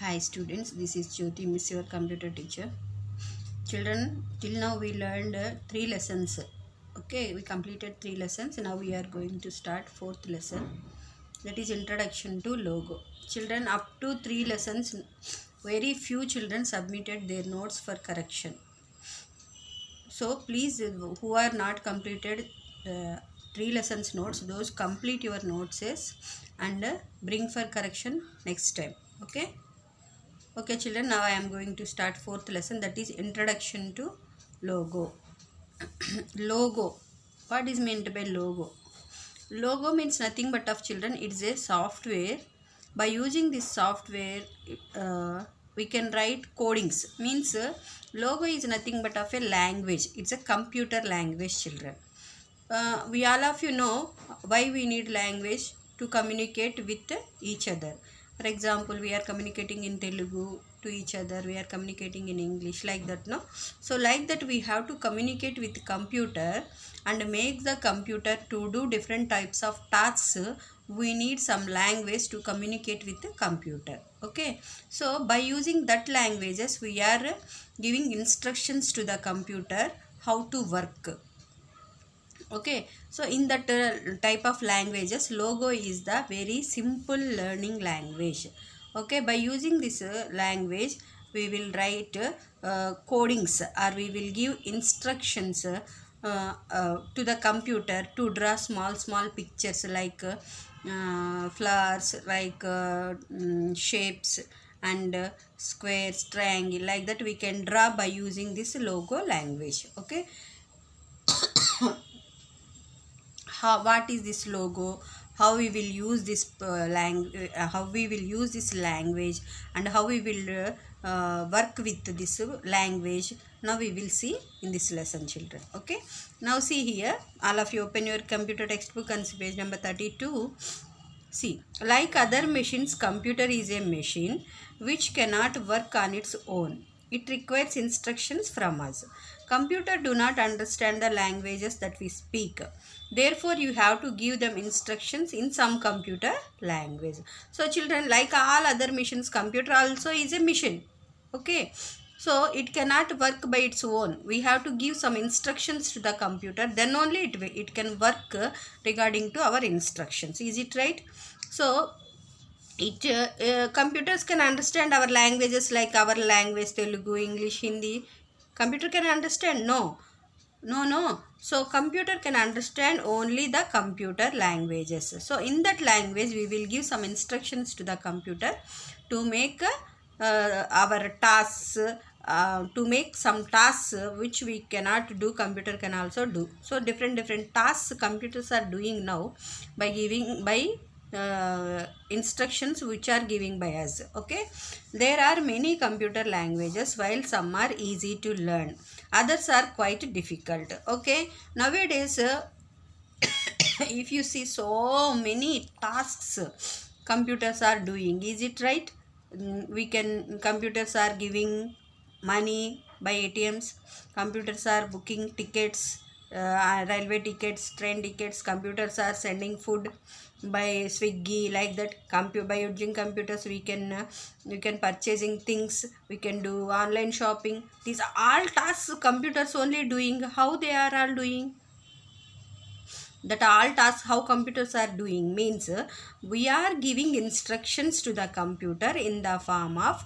Hi students, this is Jyoti, Miss your computer teacher. Children, till now we learned 3 lessons. Okay, we completed 3 lessons. Now we are going to start 4th lesson. That is introduction to logo. Children, up to 3 lessons, very few children submitted their notes for correction. So please, who are not completed the 3 lessons notes, those complete your notes and bring for correction next time. Okay. Okay children, now I am going to start 4th lesson, that is introduction to logo. Logo. What is meant by logo? Logo means nothing but of children, it is a software. By using this software, we can write codings. Means logo is nothing but of a language. It's a computer language, children. We all of you know why we need language to communicate with each other. For example, we are communicating in Telugu to each other, we are communicating in English, like that, no? So like that we have to communicate with computer and make the computer to do different types of tasks. We need some language to communicate with the computer. Okay, so by using that languages we are giving instructions to the computer how to work. Okay, so in that type of languages, logo is the very simple learning language. Okay, by using this language we will write codings, or we will give instructions to the computer to draw small pictures like flowers, like shapes and squares, triangle, like that we can draw by using this logo language. Okay, what is this logo, how we will use this language, and how we will work with this language. Now we will see in this lesson, children. Okay, now see here, all of you open your computer textbook and see page number 32. See, like other machines, computer is a machine which cannot work on its own. It requires instructions from us. Computer do not understand the languages that we speak. Therefore, you have to give them instructions in some computer language. So, children, like all other machines, computer also is a machine. Okay. So, it cannot work by its own. We have to give some instructions to the computer. Then only it can work regarding to our instructions. Is it right? So, computers can understand our languages, like our language Telugu, English, Hindi. Computer can understand? No. So computer can understand only the computer languages. So in that language we will give some instructions to the computer to make our tasks, to make some tasks which we cannot do, computer can also do. So different tasks computers are doing now by giving by instructions which are giving by us. Okay, there are many computer languages, while some are easy to learn, others are quite difficult. Okay, nowadays if you see, so many tasks computers are doing, is it right? We can, computers are giving money by ATMs, computers are booking tickets, railway tickets, train tickets, computers are sending food by Swiggy, like that. By using computers we can purchasing things, we can do online shopping. These are all tasks computers only doing. How they are all doing? That all tasks how computers are doing means we are giving instructions to the computer in the form of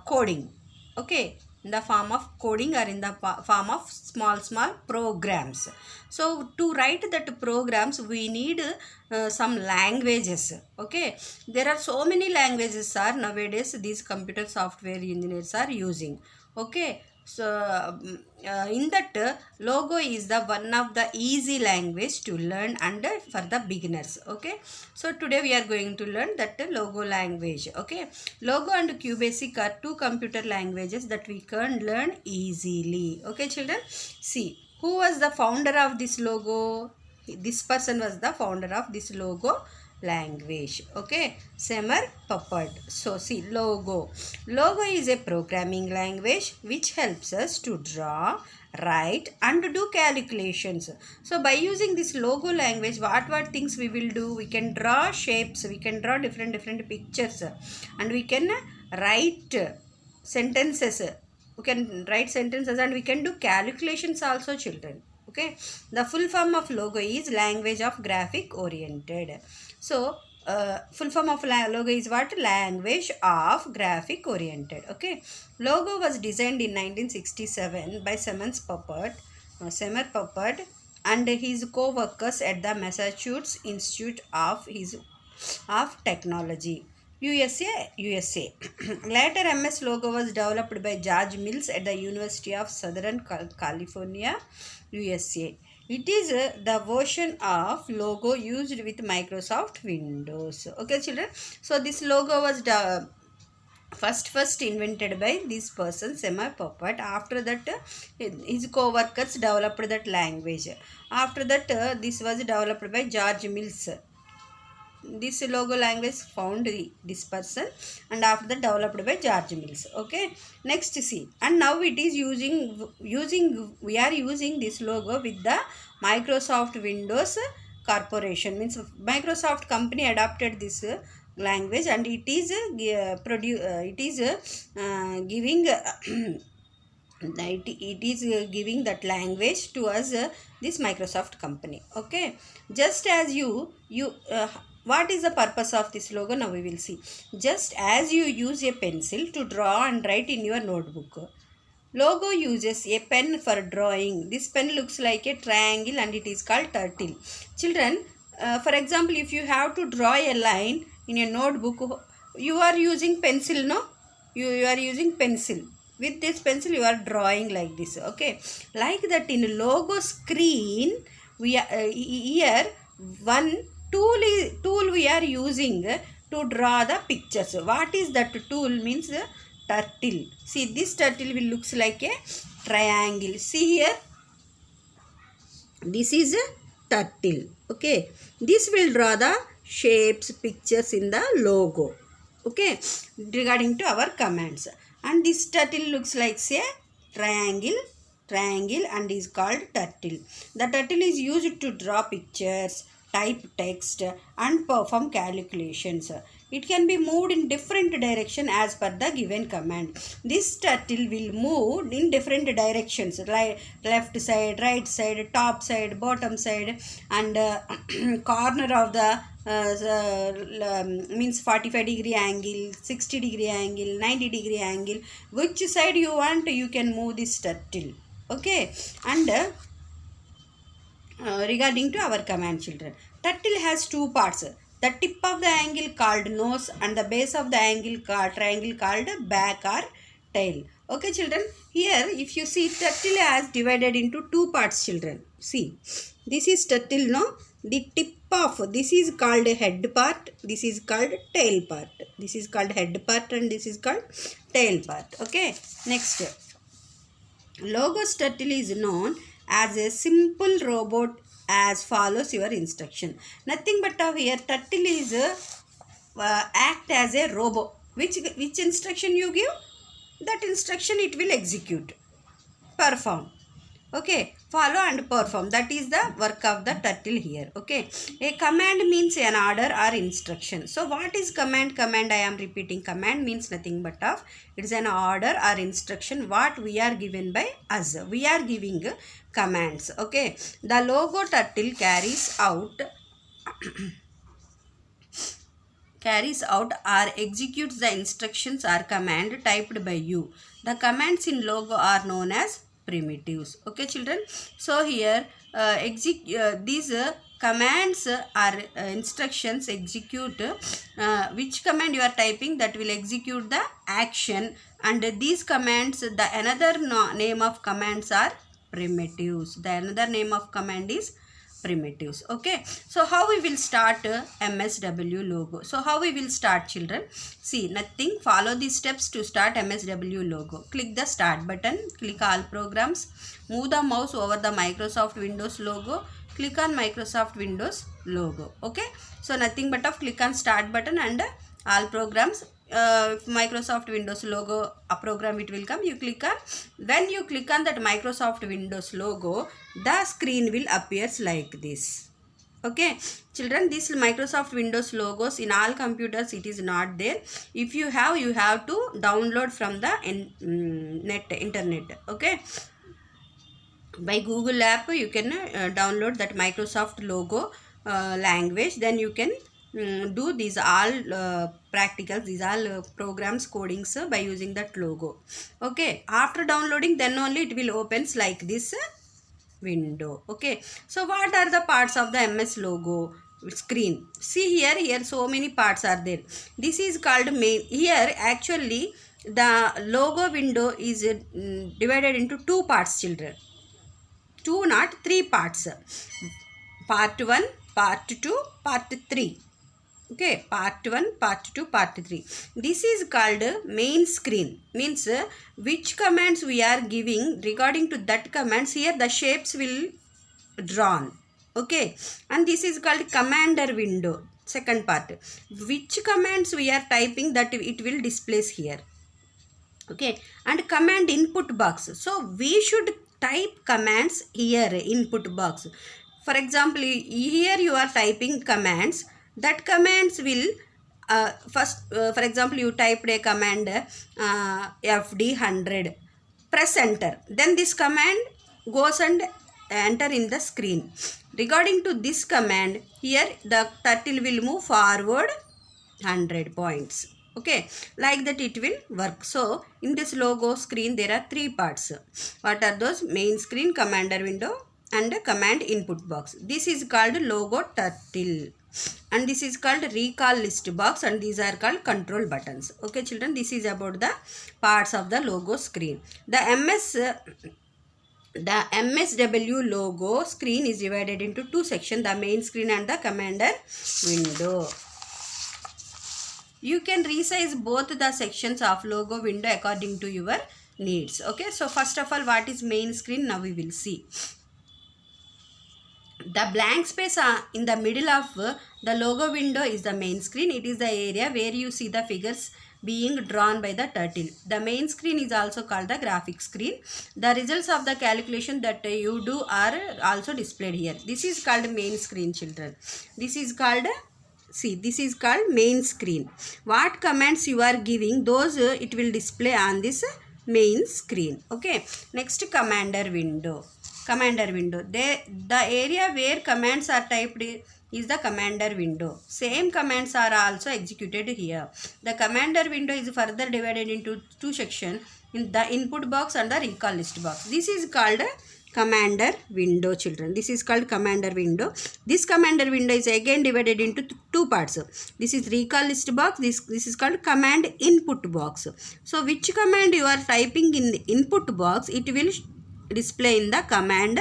coding. Okay, in the form of coding, or in the form of small programs. So to write that programs we need some languages. Okay, there are so many languages are nowadays these computer software engineers are using. Okay, so in that logo is the one of the easy language to learn and for the beginners. Okay, so today we are going to learn that logo language. Okay, logo and QBasic are two computer languages that we can learn easily. Okay children, see, who was the founder of this logo? This person was the founder of this logo language. Okay, Seymour Papert. So see, logo is a programming language which helps us to draw, write and do calculations. So by using this logo language, what things we will do? We can draw shapes, we can draw different pictures, and we can write sentences. We can write sentences and we can do calculations also, children. Okay, the full form of logo is language of graphic oriented. So full form of logo is what? Language of graphic oriented. Okay, logo was designed in 1967 by Seymour Papert and his co-workers at the Massachusetts Institute of Technology, USA. Later, MS logo was developed by George Mills at the University of Southern California, USA. It is the version of logo used with Microsoft Windows. Okay, children. So this logo was first invented by this person, Seymour Papert. After that, his co-workers developed that language. After that, this was developed by George Mills. This logo language found this person, and after that developed by George Mills. Okay, next see, and now it is we are using this logo with the Microsoft Windows Corporation. Means Microsoft company adopted this language, and it is giving it is giving that language to us, this Microsoft company. Okay, just as you what is the purpose of this logo? Now we will see. Just as you use a pencil to draw and write in your notebook, logo uses a pen for drawing. This pen looks like a triangle and it is called turtle. Children, for example, if you have to draw a line in a notebook, you are using pencil, no? You are using pencil. With this pencil you are drawing like this. Okay, like that in logo screen, we are here one tool we are using to draw the pictures. What is that tool? Means turtle. See, this turtle will looks like a triangle. See here, this is a turtle. Okay, this will draw the shapes, pictures in the logo. Okay, regarding to our commands. And this turtle looks like say triangle and is called turtle. The turtle is used to draw pictures, type text and perform calculations. It can be moved in different direction as per the given command. This turtle will move in different directions, like left side, right side, top side, bottom side, and corner of the means 45-degree angle, 60-degree angle, 90-degree angle. Which side you want, you can move this turtle. Okay, and regarding to our command, children, turtle has two parts. The tip of the angle called nose and the base of the angle triangle called back or tail. Okay, children, here if you see, turtle has divided into two parts, children. See, this is turtle, no? The tip of this is called head part, this is called tail part. This is called head part and this is called tail part. Okay, next, Logos turtle is known as a simple robot as follows your instruction. Nothing but here turtle is act as a robot. Which instruction you give, that instruction it will execute, perform. Okay, follow and perform. That is the work of the turtle here. Okay, a command means an order or instruction. So what is command? Command, I am repeating, command means nothing but of, it is an order or instruction what we are given by us. We are giving commands. Okay, the logo turtle carries out or executes the instructions or command typed by you. The commands in logo are known as primitives. Okay, children, so here these commands are instructions execute which command you are typing, that will execute the action, and these commands, the another name of commands are primitives. The another name of command is primitives. Okay, so how we will start MSW logo? So how we will start, children? See, nothing, follow these steps to start MSW logo. Click the start button, click all programs, move the mouse over the Microsoft Windows logo, click on Microsoft Windows logo. Okay, so nothing but of click on start button and all programs. Microsoft Windows logo, a program it will come, you click on. When you click on that Microsoft Windows logo, the screen will appears like this. Okay, children, this Microsoft Windows logos in all computers it is not there. If you have to download from the internet. Okay, by Google app you can download that Microsoft logo language. Then you can do these all practicals, these all programs codings by using that logo. Okay, after downloading then only it will opens like this window. Okay, so what are the parts of the MS logo screen? See here so many parts are there. This is called main. Here actually the logo window is divided into two parts, children. Two, not three parts. Part 1, part 2, part 3. Okay, part 1, part 2, part 3. This is called main screen. Means which commands we are giving, regarding to that commands, here the shapes will drawn. Okay, and this is called commander window. Second part, which commands we are typing, that it will displays here. Okay, and command input box. So we should type commands here, input box. For example, here you are typing commands. That commands will first for example you typed a command FD100, press enter, then this command goes and enter in the screen. Regarding to this command, here the turtle will move forward 100 points. Okay, like that it will work. So in this logo screen there are three parts. What are those? Main screen, commander window and command input box. This is called logo turtle, and this is called recall list box, and these are called control buttons. Okay children, this is about the parts of the logo screen. The MSW logo screen is divided into two sections, the main screen and the commander window. You can resize both the sections of logo window according to your needs. Okay, so first of all, what is main screen? Now we will see. The blank space in the middle of the logo window is the main screen. It is the area where you see the figures being drawn by the turtle. The main screen is also called the graphic screen. The results of the calculation that you do are also displayed here. This is called main screen, children. This is called, see, this is called main screen. What commands you are giving, those it will display on this main screen. Okay, next, commander window. Commander window, the area where commands are typed is the commander window. Same commands are also executed here. The commander window is further divided into two sections, in the input box and the recall list box. This is called commander window, children. This is called commander window. This commander window is again divided into two parts. This is recall list box. This is called command input box. So which command you are typing in the input box, it will display in the command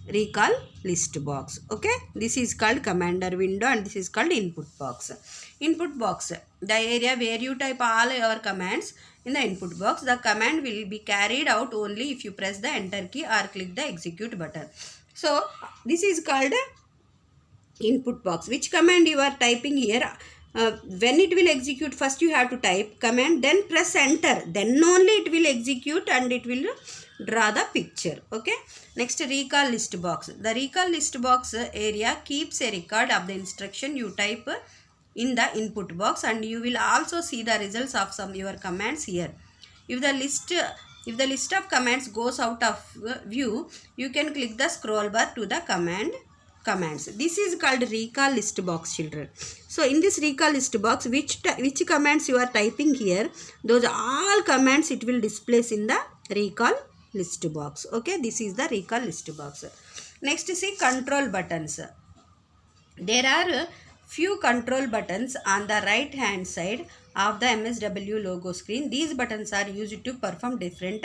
recall list box. Okay, this is called commander window and this is called input box. Input box, the area where you type all your commands in the input box. The command will be carried out only if you press the enter key or click the execute button. So this is called input box. Which command you are typing here, when it will execute, first you have to type command, then press enter, then only it will execute and it will draw the picture. Okay, next, recall list box. The recall list box area keeps a record of the instruction you type in the input box, and you will also see the results of some your commands here. If the list of commands goes out of view, you can click the scroll bar to the commands. This is called recall list box, children. So in this recall list box, which commands you are typing here, those all commands it will display in the recall list box. Okay, this is the recall list box. Next, see control buttons. There are few control buttons on the right hand side of the MSW logo screen. These buttons are used to perform different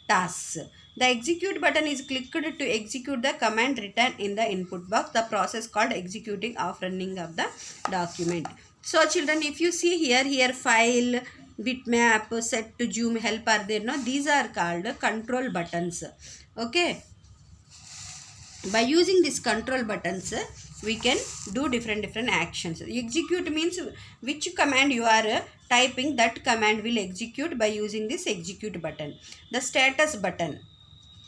tasks. The execute button is clicked to execute the command written in the input box, the process called executing of running of the document. So children, if you see here file, bitmap, set to zoom, help are there. No, these are called control buttons. Okay, by using these control buttons we can do different actions. Execute means which command you are typing, that command will execute by using this execute button. The status button.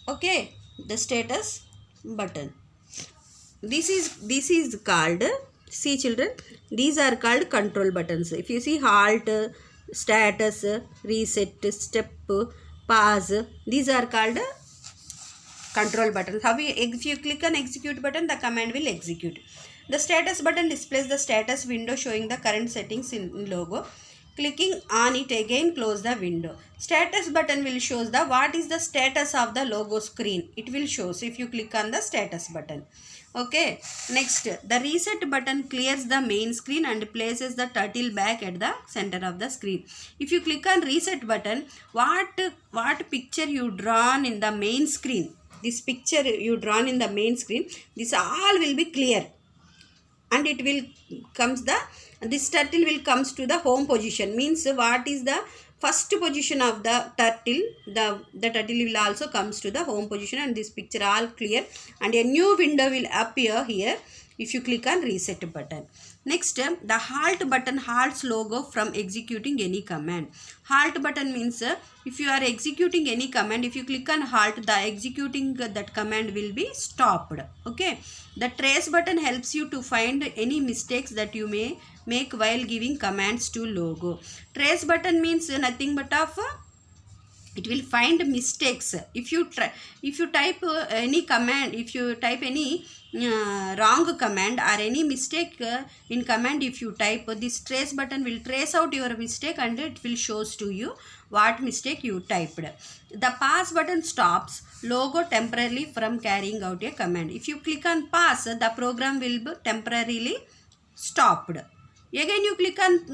Okay, the status button. this is called, see children, these are called control buttons. If you see halt, status, reset, step, pause, these are called control buttons. How if you click on execute button, the command will execute. The status button displays the status window showing the current settings in logo. Clicking on it again close the window. Status button will shows the what is the status of the logo screen. It will shows if you click on the status button. Okay, next the reset button clears the main screen and places the turtle back at the center of the screen. If you click on reset button, what picture you drawn in the main screen, this picture you drawn in the main screen, this all will be clear, and it will comes the, this turtle will comes to the home position, means what is the first position of the turtle, the turtle will also comes to the home position, and this picture all clear, and a new window will appear here if you click on reset button. Next, the halt button halts logo from executing any command. Halt button means if you are executing any command, if you click on halt, the executing that command will be stopped. Okay. The trace button helps you to find any mistakes that you may make while giving commands to logo. Trace button means nothing but of it will find mistakes. If you type any command, if you type any wrong command or any mistake in command, if you type, this trace button will trace out your mistake and it will shows to you what mistake you typed. The pause button stops logo temporarily from carrying out a command. If you click on pause, the program will be temporarily stopped. Again you click on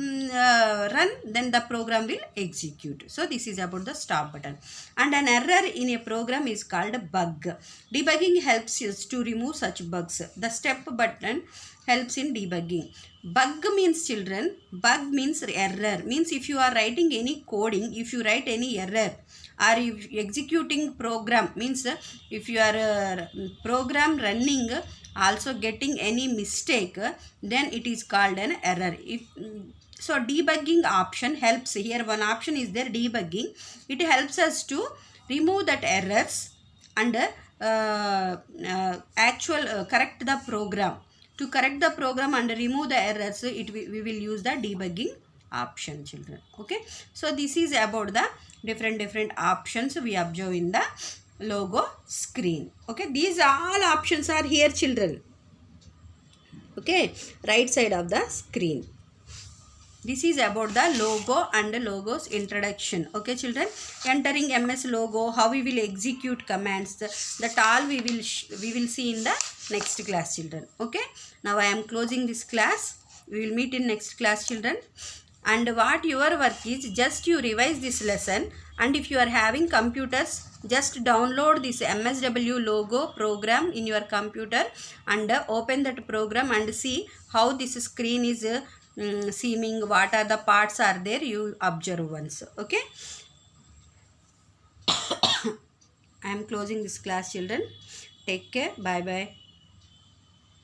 run, then the program will execute. So this is about the stop button. And an error in a program is called bug. Debugging helps us to remove such bugs. The step button helps in debugging. Bug means children, bug means error. Means if you are writing any coding, if you write any error, or if executing program, means if you are program running also getting any mistake, then it is called an error. If so, debugging option helps. Here one option is there, debugging. It helps us to remove that errors and correct the program. To correct the program and remove the errors, we will use the debugging option, children. Okay, so this is about the different options we observe in the logo screen. Okay, these all options are here, children. Okay, right side of the screen. This is about the logo and the logos introduction. Okay, children, entering MS logo, how we will execute commands, that all we will see in the next class, children. Okay, now I am closing this class. We will meet in next class, children. And what your work is, just you revise this lesson, and if you are having computers, just download this MSW logo program in your computer and open that program and see how this screen is seeming, what are the parts are there, you observe once. Okay, I am closing this class, children. Take care. Bye bye.